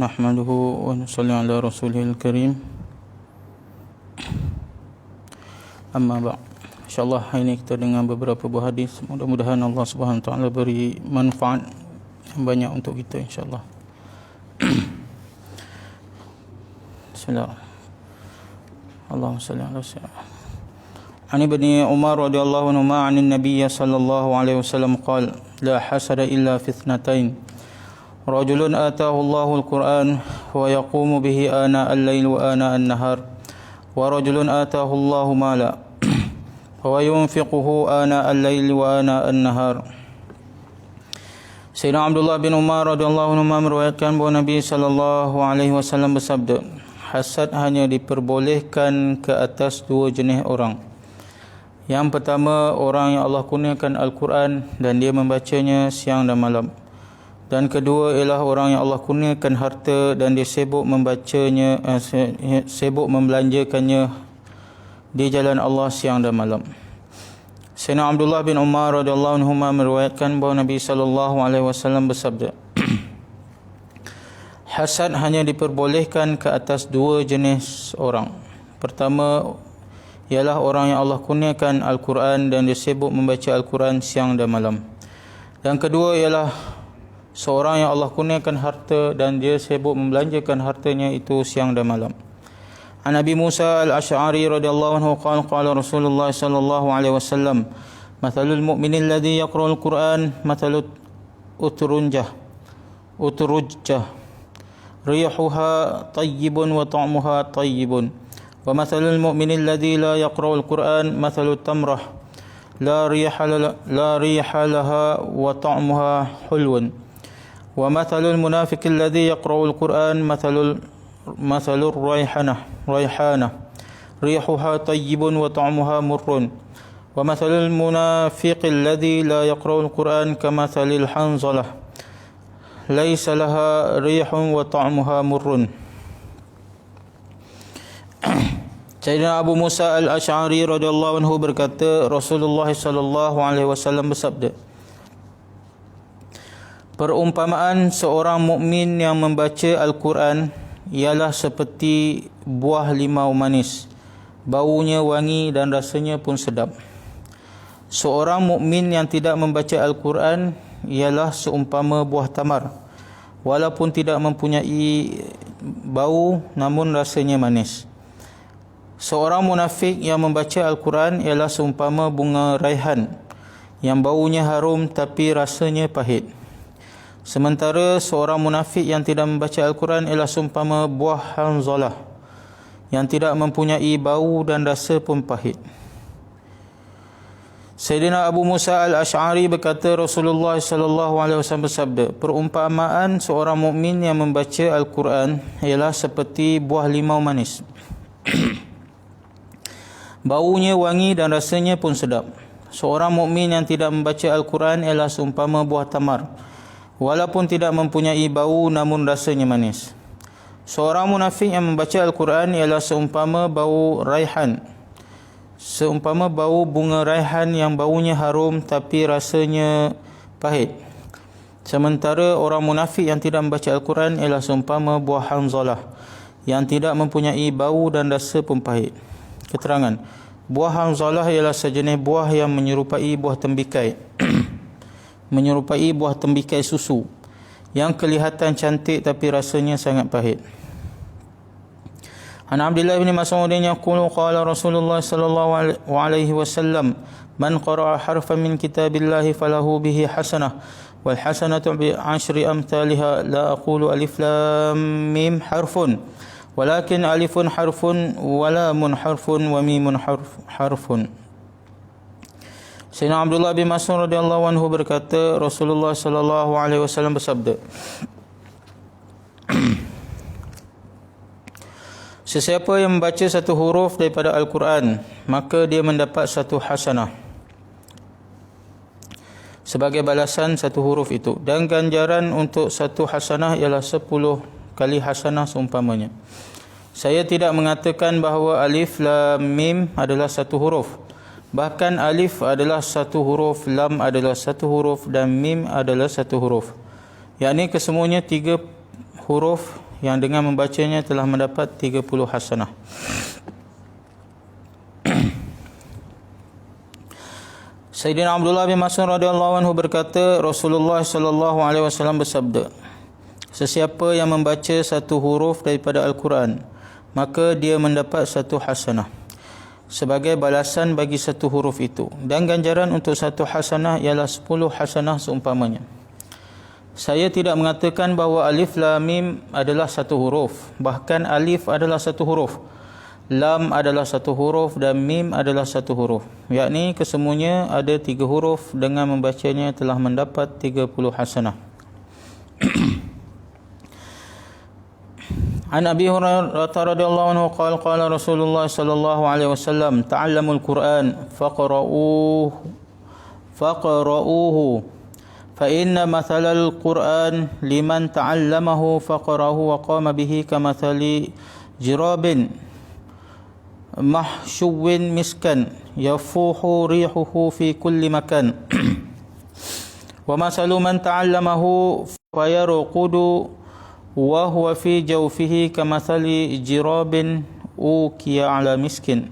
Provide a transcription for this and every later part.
nahmaduhu wa nusalli ala rasulihil karim. Amma ba'd. InsyaAllah hari ini kita dengar beberapa buah hadis. Mudah-mudahan Allah Subhanahu wa taala beri manfaat yang banyak untuk kita insyaAllah. Bismillah. Allahumma salli ala sayyidina. An ibni Umar radhiyallahu anhuma 'an an-nabiy sallallahu alaihi wasallam qala la hasada illa fi ithnatain. Rajulun ataahu Allahu al-Qur'an wa yaqumu bihi ana al-lail wa ana an-nahar. Wa rajulun ataahu Allahu mala wa yunfiquhu ana al-lail wa ana an-nahar. Sayyidina Abdullah bin Umar radhiyallahu anhu meriwayatkan bahawa Nabi sallallahu alaihi wasallam bersabda, hasad hanya diperbolehkan ke atas dua jenis orang. Yang pertama, orang yang Allah kurniakan Al-Quran dan dia membacanya siang dan malam. Dan kedua ialah orang yang Allah kurniakan harta dan dia sibuk membacanya, sibuk membelanjakannya di jalan Allah siang dan malam. Sayyidina Abdullah bin Umar radhiyallahu anhu meriwayatkan bahawa Nabi sallallahu alaihi wasallam bersabda, hasad hanya diperbolehkan ke atas dua jenis orang. Pertama ialah orang yang Allah kurniakan Al-Quran dan dia sibuk membaca Al-Quran siang dan malam. Dan kedua ialah seorang yang Allah kurniakan harta dan dia sibuk membelanjakan hartanya itu siang dan malam. An Abi Musa al-Ash'ari radhiyallahu anhu qala Rasulullah sallallahu alaihi wasallam, mathalul mu'min alladhi yaqra'ul Qur'an mathalut uturujjah rihuha tayyibun wa ta'muha tayyibun wa mathalul mu'min alladhi la yaqra'ul Qur'an mathalut tamrah la riha laha wa ta'muha hulwun. ومثل المنافق الذي يقرأ القرآن مثل الريحانة ريحها طيب وطعمها مر ومثل المنافق الذي لا يقرأ القرآن كمثل الحنظلة ليس لها ريح وطعمها مر. Sayyidina Abu Musa al-Ash'ari radhiyallahu anhu berkata, Rasulullah sallallahu alaihi wasallam bersabda, perumpamaan seorang mukmin yang membaca Al-Quran ialah seperti buah limau manis, baunya wangi dan rasanya pun sedap. Seorang mukmin yang tidak membaca Al-Quran ialah seumpama buah tamar, walaupun tidak mempunyai bau namun rasanya manis. Seorang munafik yang membaca Al-Quran ialah seumpama bunga raihan yang baunya harum tapi rasanya pahit. Sementara seorang munafik yang tidak membaca Al-Quran ialah seumpama buah hanzalah yang tidak mempunyai bau dan rasa pun pahit. Sayyidina Abu Musa al-Ash'ari berkata, Rasulullah sallallahu alaihi wasallam bersabda, perumpamaan seorang mukmin yang membaca Al-Quran ialah seperti buah limau manis. Baunya wangi dan rasanya pun sedap. Seorang mukmin yang tidak membaca Al-Quran ialah seumpama buah tamar, walaupun tidak mempunyai bau namun rasanya manis. Seorang munafik yang membaca Al-Quran ialah seumpama bau raihan, seumpama bau bunga raihan yang baunya harum tapi rasanya pahit. Sementara orang munafik yang tidak membaca Al-Quran ialah seumpama buah hanzalah yang tidak mempunyai bau dan rasa pun pahit. Keterangan, buah hanzalah ialah sejenis buah yang menyerupai buah tembikai menyerupai buah tembikai susu yang kelihatan cantik tapi rasanya sangat pahit. An Abdullah bin Mas'ud yaqulu qala Rasulullah sallallahu alaihi wasallam, man qara'a harfan min kitabillahi falahu bihi hasanah wal hasanatu bi 'ashri amthaliha la aqulu alif lam mim harfun walakin alifun harfun wa lamun harfun wa mimun harfun. Sayyidina Abdullah bin Mas'ud radhiyallahu anhu berkata, Rasulullah sallallahu alaihi wasallam bersabda, sesiapa yang membaca satu huruf daripada Al-Quran, maka dia mendapat satu hasanah sebagai balasan satu huruf itu, dan ganjaran untuk satu hasanah ialah 10 kali hasanah seumpamanya. Saya tidak mengatakan bahawa alif lam mim adalah satu huruf. Bahkan alif adalah satu huruf, lam adalah satu huruf dan mim adalah satu huruf. Yakni kesemuanya 3 huruf yang dengan membacanya telah mendapat 30 hasanah. Sayyidina Abdullah bin Mas'ud radhiyallahu anhu berkata, Rasulullah sallallahu alaihi wasallam bersabda, sesiapa yang membaca satu huruf daripada Al-Quran, maka dia mendapat satu hasanah sebagai balasan bagi satu huruf itu, dan ganjaran untuk satu hasanah ialah 10 hasanah seumpamanya. Saya tidak mengatakan bahawa alif lam mim adalah satu huruf. Bahkan alif adalah satu huruf, lam adalah satu huruf dan mim adalah satu huruf. Yakni kesemuanya ada 3 huruf, dengan membacanya telah mendapat 30 hasanah. An Abi Hurairah radhiyallahu anhu qala qala Rasulullah sallallahu alaihi wasallam, ta'allamul Qur'an faqra'uhu fa inna mathalal Qur'an liman ta'allamahu faqarahu wa qama bihi kamathali jirabin mahshuwin miskan yafuhu rihuhu fi kulli makan wa masalu man ta'allamahu fayarqudu wa huwa fi jawfihi kamathali jirabin ukiya ala miskin.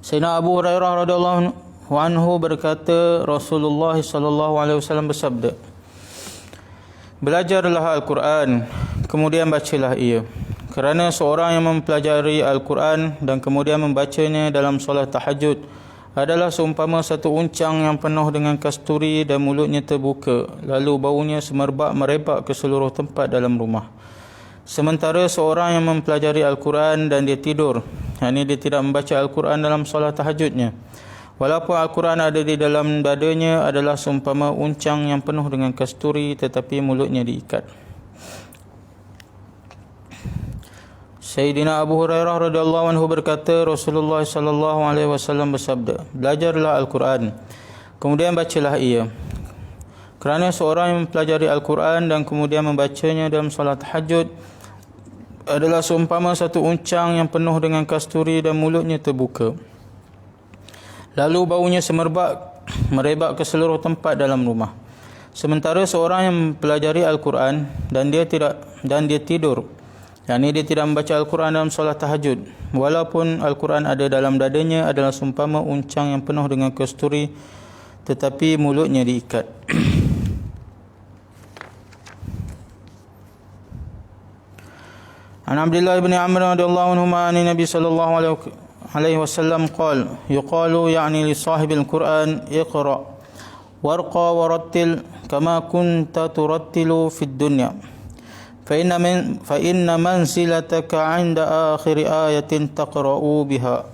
Sayyidina Abu Hurairah radhiyallahu anhu berkata, Rasulullah sallallahu alaihi wasallam bersabda, belajarlah Al-Quran, kemudian bacalah ia. Kerana seorang yang mempelajari Al-Quran dan kemudian membacanya dalam solat tahajud adalah seumpama satu uncang yang penuh dengan kasturi dan mulutnya terbuka, lalu baunya semerbak merebak ke seluruh tempat dalam rumah. Sementara seorang yang mempelajari Al-Quran dan dia tidur, yakni dia tidak membaca Al-Quran dalam solat tahajudnya, walaupun Al-Quran ada di dalam dadanya, adalah seumpama uncang yang penuh dengan kasturi tetapi mulutnya diikat. Sayyidina Abu Hurairah radhiyallahu anhu berkata, Rasulullah sallallahu alaihi wasallam bersabda, belajarlah Al-Quran, kemudian bacalah ia. Kerana seorang yang mempelajari Al-Quran dan kemudian membacanya dalam solat tahajud adalah seumpama satu uncang yang penuh dengan kasturi dan mulutnya terbuka, lalu baunya semerbak merebak ke seluruh tempat dalam rumah. Sementara seorang yang mempelajari Al-Quran dan dia tidur, yakni dia tidak membaca Al-Quran dalam solat tahajud, walaupun Al-Quran ada dalam dadanya, adalah seumpama uncang yang penuh dengan kasturi tetapi mulutnya diikat. An Abdullah bin Amr radhiyallahu anhuma an Nabi sallallahu alaihi wasallam qala, yuqalu ya'ni li sahibil Quran iqra warqa warattil kama kunta turattilu fid dunya fa inna manzilataka 'inda akhir ayatin taqra'u biha.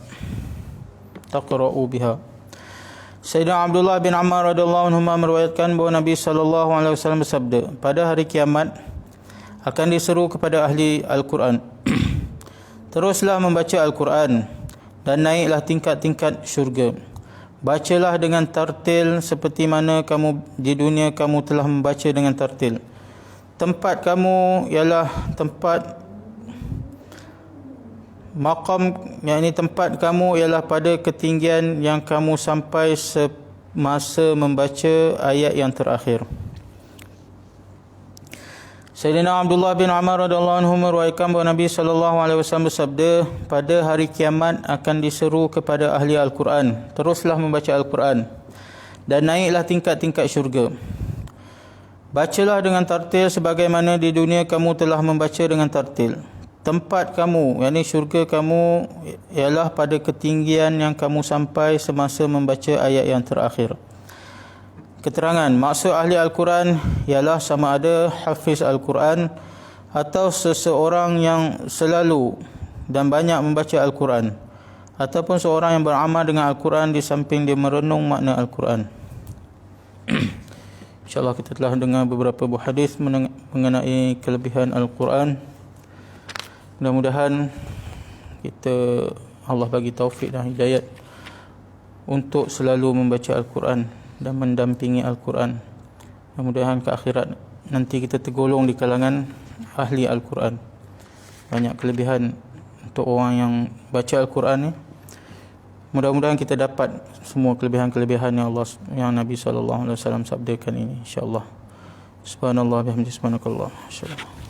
Sayyidina Abdullah bin Amr radhiyallahu anhuma meriwayatkan bahawa Nabi sallallahu alaihi wasallam bersabda, pada hari kiamat akan diseru kepada ahli Al-Quran, teruslah membaca Al-Quran dan naiklah tingkat-tingkat syurga. Bacalah dengan tartil seperti mana kamu di dunia kamu telah membaca dengan tartil. Tempat kamu ialah tempat maqam, yakni tempat kamu ialah pada ketinggian yang kamu sampai semasa membaca ayat yang terakhir. Sayyidina Abdullah bin Amr radhiyallahu anhu meriwayatkan bahawa Nabi sallallahu alaihi wasallam bersabda, pada hari kiamat akan diseru kepada ahli Al-Quran, teruslah membaca Al-Quran dan naiklah tingkat-tingkat syurga. Bacalah dengan tartil sebagaimana di dunia kamu telah membaca dengan tartil. Tempat kamu, yakni syurga kamu, ialah pada ketinggian yang kamu sampai semasa membaca ayat yang terakhir. Keterangan maksud ahli Al-Quran ialah sama ada hafiz Al-Quran atau seseorang yang selalu dan banyak membaca Al-Quran, ataupun seorang yang beramal dengan Al-Quran di samping dia merenung makna Al-Quran. InsyaAllah kita telah dengar beberapa buah hadis mengenai kelebihan Al-Quran. Mudah-mudahan kita Allah bagi taufik dan hidayat untuk selalu membaca Al-Quran dan mendampingi Al-Quran. Mudah-mudahan ke akhirat nanti kita tergolong di kalangan ahli Al-Quran. Banyak kelebihan untuk orang yang baca Al-Quran ni. Mudah-mudahan kita dapat semua kelebihan-kelebihan yang Nabi SAW sabdakan ini, insya-Allah. Subhanallah bihamdihi subhanakallah. Masyaallah.